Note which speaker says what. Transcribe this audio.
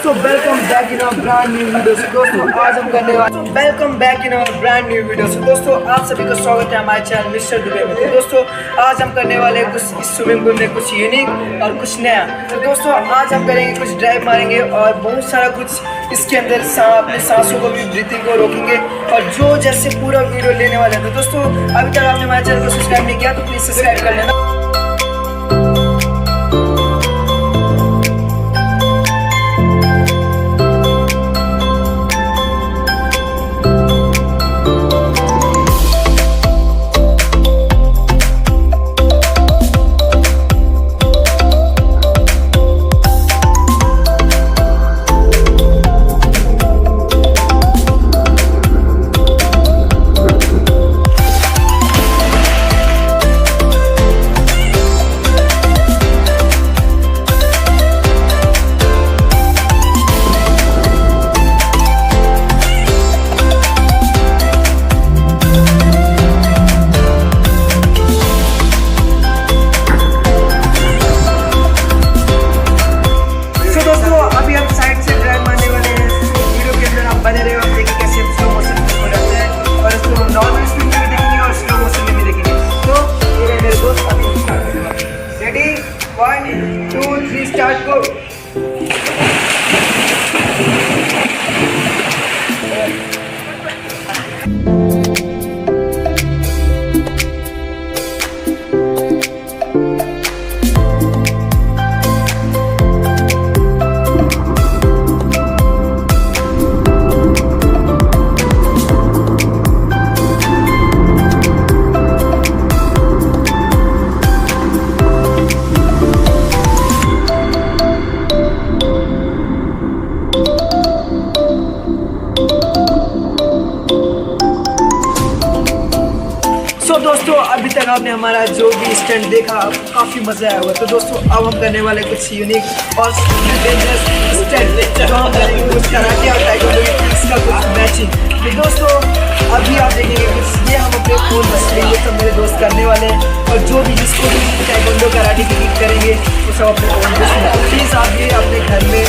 Speaker 1: दोस्तों welcome back in our brand new video. दोस्तों आज हम करने वाले welcome back in our brand new video. दोस्तों आप सभी का स्वागत है हमारे चैनल मिस्टर दुबई में। तो दोस्तों आज हम करने वाले हैं कुछ इस स्विमिंग पूल में कुछ यूनिक और कुछ नया। तो दोस्तों आज हम करेंगे कुछ ड्राइव मारेंगे और बहुत सारा कुछ इसके अंदर अपने सांसों को भी ब्रीथिंग को रोकेंगे और जो जैसे पूरा वीडियो लेने वाले हैं। तो दोस्तों अभी तक आपने हमारे चैनल को सब्सक्राइब नहीं किया तो प्लीज सब्सक्राइब कर लेना। One, two, three, start, go! तो दोस्तों अभी तक आपने हमारा जो भी स्टंट देखा काफ़ी मज़ा आया होगा। तो दोस्तों अब हम करने वाले कुछ यूनिक और डेंजरस स्टंट जो हम करेंगे कुछ कराटे और टाइकोंडो इसका कुछ मैचिंग। तो दोस्तों अभी आप देखेंगे कुछ ये हम अपने फ़ोन में लेंगे तो मेरे दोस्त करने वाले हैं और जो भी जिसको भी टाइकोंडो कराटे की करेंगे वो सब अपने फ़ोन में। प्लीज़ आप ये अपने घर में